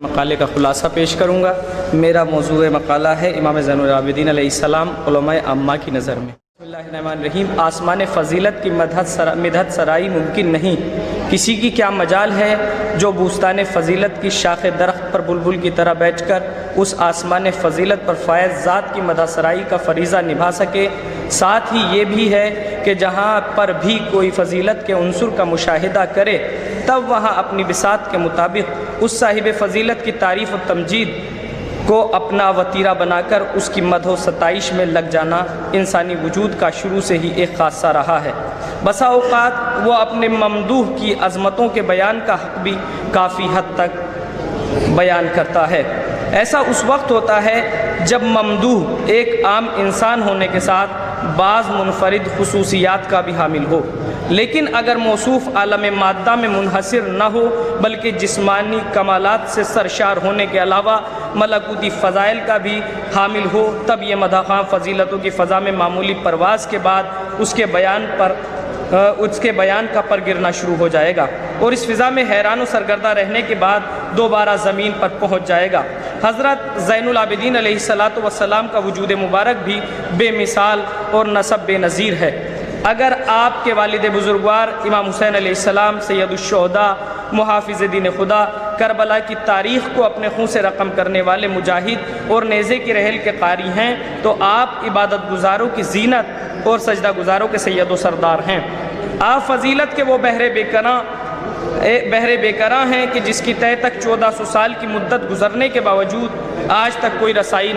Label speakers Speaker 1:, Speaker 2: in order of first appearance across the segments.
Speaker 1: مقالے کا خلاصہ پیش کروں گا۔ میرا موضوع مقالہ ہے امام زین العابدین علیہ السلام علماء عامہ کی نظر میں۔ بسم اللہ الرحمن الرحیم۔ آسمان فضیلت کی مدحت سرائی ممکن نہیں، کسی کی کیا مجال ہے جو بوستان فضیلت کی شاخ درخت پر بلبل کی طرح بیٹھ کر اس آسمان فضیلت پر فائز ذات کی مدح سرائی کا فریضہ نبھا سکے۔ ساتھ ہی یہ بھی ہے کہ جہاں پر بھی کوئی فضیلت کے عنصر کا مشاہدہ کرے تب وہاں اپنی بساط کے مطابق اس صاحب فضیلت کی تعریف و تمجید کو اپنا وتیرہ بنا کر اس کی مدح و ستائش میں لگ جانا انسانی وجود کا شروع سے ہی ایک خاصہ رہا ہے۔ بسا اوقات وہ اپنے ممدوح کی عظمتوں کے بیان کا حق بھی کافی حد تک بیان کرتا ہے۔ ایسا اس وقت ہوتا ہے جب ممدوح ایک عام انسان ہونے کے ساتھ بعض منفرد خصوصیات کا بھی حامل ہو، لیکن اگر موصوف عالم مادہ میں منحصر نہ ہو بلکہ جسمانی کمالات سے سرشار ہونے کے علاوہ ملکوتی فضائل کا بھی حامل ہو، تب یہ مدح خواہ فضیلتوں کی فضا میں معمولی پرواز کے بعد اس کے بیان کا پر گرنا شروع ہو جائے گا اور اس فضا میں حیران و سرگردہ رہنے کے بعد دوبارہ زمین پر پہنچ جائے گا۔ حضرت زین العابدین علیہ السلام کا وجود مبارک بھی بے مثال اور نسب بے نظیر ہے۔ اگر آپ کے والد بزرگوار امام حسین علیہ السلام سید الشہداء محافظ دین خدا کربلا کی تاریخ کو اپنے خون سے رقم کرنے والے مجاہد اور نیزے کی رحل کے قاری ہیں تو آپ عبادت گزاروں کی زینت اور سجدہ گزاروں کے سید و سردار ہیں۔ آپ فضیلت کے وہ بحر بیکراں ہیں کہ جس کی تہ تک 1400 سال کی مدت گزرنے کے باوجود آج تک کوئی رسائی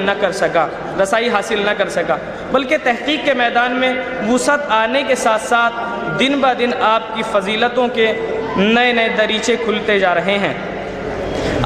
Speaker 1: حاصل نہ کر سکا، بلکہ تحقیق کے میدان میں وسعت آنے کے ساتھ ساتھ دن بہ دن آپ کی فضیلتوں کے نئے نئے دریچے کھلتے جا رہے ہیں۔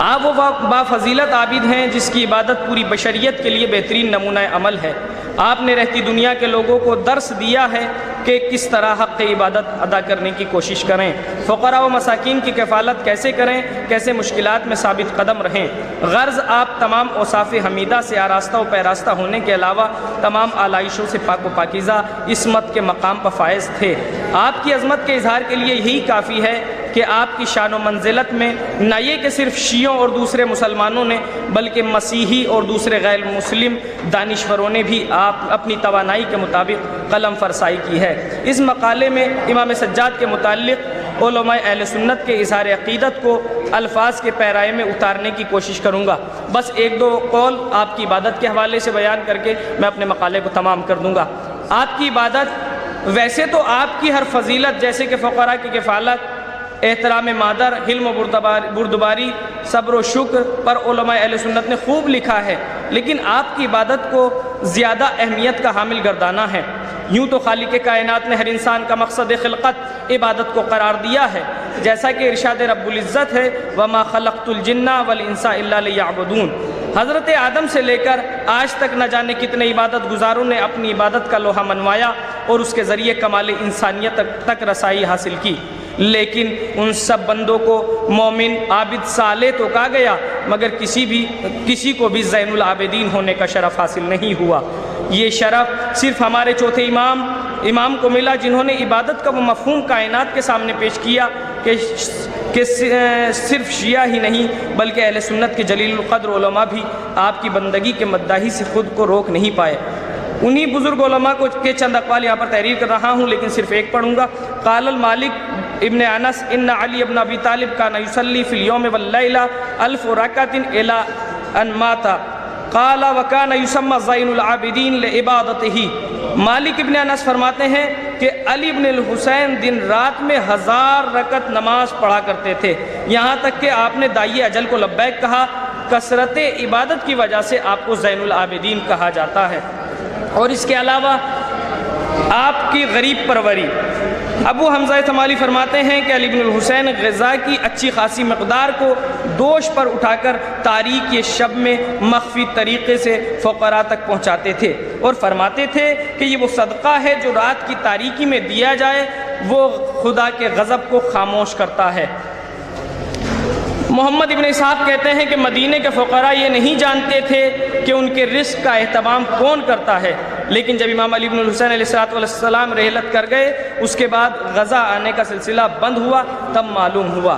Speaker 1: آپ وہ با فضیلت عابد ہیں جس کی عبادت پوری بشریت کے لیے بہترین نمونہ عمل ہے۔ آپ نے رہتی دنیا کے لوگوں کو درس دیا ہے کہ کس طرح حق عبادت ادا کرنے کی کوشش کریں، فقراء و مساکین کی کفالت کیسے کریں، کیسے مشکلات میں ثابت قدم رہیں۔ غرض آپ تمام اوصاف حمیدہ سے آراستہ و پیراستہ ہونے کے علاوہ تمام آلائشوں سے پاک و پاکیزہ عصمت کے مقام پر فائز تھے۔ آپ کی عظمت کے اظہار کے لیے یہی کافی ہے کہ آپ کی شان و منزلت میں نہ یہ کہ صرف شیعوں اور دوسرے مسلمانوں نے بلکہ مسیحی اور دوسرے غیر مسلم دانشوروں نے بھی آپ اپنی توانائی کے مطابق قلم فرسائی کی ہے۔ اس مقالے میں امام سجاد کے متعلق علماء اہل سنت کے اظہار عقیدت کو الفاظ کے پیرائے میں اتارنے کی کوشش کروں گا۔ بس ایک دو قول آپ کی عبادت کے حوالے سے بیان کر کے میں اپنے مقالے کو تمام کر دوں گا۔ آپ کی عبادت ویسے تو آپ کی ہر فضیلت جیسے کہ فقراء کی کفالت، احترام مادر، حلم و بردباری، صبر و شکر پر علماء اہل سنت نے خوب لکھا ہے، لیکن آپ کی عبادت کو زیادہ اہمیت کا حامل گردانا ہے۔ یوں تو خالق کائنات نے ہر انسان کا مقصد خلقت عبادت کو قرار دیا ہے، جیسا کہ ارشاد رب العزت ہے وَمَا خَلَقْتُ الْجِنَّ وَالْإِنسَ إِلَّا لِيَعْبُدُونَ۔ حضرت آدم سے لے کر آج تک نہ جانے کتنے عبادت گزاروں نے اپنی عبادت کا لوہا منوایا اور اس کے ذریعے کمال انسانیت تک رسائی حاصل کی، لیکن ان سب بندوں کو مومن، عابد، صالح تو کہا گیا مگر کسی کو بھی زین العابدین ہونے کا شرف حاصل نہیں ہوا۔ یہ شرف صرف ہمارے چوتھے امام کو ملا جنہوں نے عبادت کا وہ مفہوم کائنات کے سامنے پیش کیا کہ صرف شیعہ ہی نہیں بلکہ اہل سنت کے جلیل القدر علماء بھی آپ کی بندگی کے مداحی سے خود کو روک نہیں پائے۔ انہی بزرگ علماء کے چند اقوال یہاں پر تحریر کر رہا ہوں، لیکن صرف ایک پڑھوں گا۔ قال المالک ابن انس ان علی ابن ابی طالب کان یصلی فی اليوم واللیلہ 1000 رکعۃ الی ان مات قال وکان یسمى زین العابدین لعبادتہ۔ مالک ابن انس فرماتے ہیں کہ علی ابن الحسین دن رات میں 1000 رکعت نماز پڑھا کرتے تھے، یہاں تک کہ آپ نے دائی اجل کو لبیک کہا۔ کثرت عبادت کی وجہ سے آپ کو زین العابدین کہا جاتا ہے۔ اور اس کے علاوہ آپ کی غریب پروری، ابو حمزہ تھمالی فرماتے ہیں کہ علی بن الحسین غذا کی اچھی خاصی مقدار کو دوش پر اٹھا کر تاریک شب میں مخفی طریقے سے فقراء تک پہنچاتے تھے اور فرماتے تھے کہ یہ وہ صدقہ ہے جو رات کی تاریکی میں دیا جائے وہ خدا کے غضب کو خاموش کرتا ہے۔ محمد ابن اسحاق کہتے ہیں کہ مدینے کے فقراء یہ نہیں جانتے تھے کہ ان کے رزق کا اہتمام کون کرتا ہے، لیکن جب امام علی بن الحسین علیہ السلام رحلت کر گئے اس کے بعد غزہ آنے کا سلسلہ بند ہوا، تب معلوم ہوا۔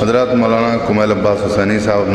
Speaker 2: حضرات مولانا کمیل عباس حسینی صاحب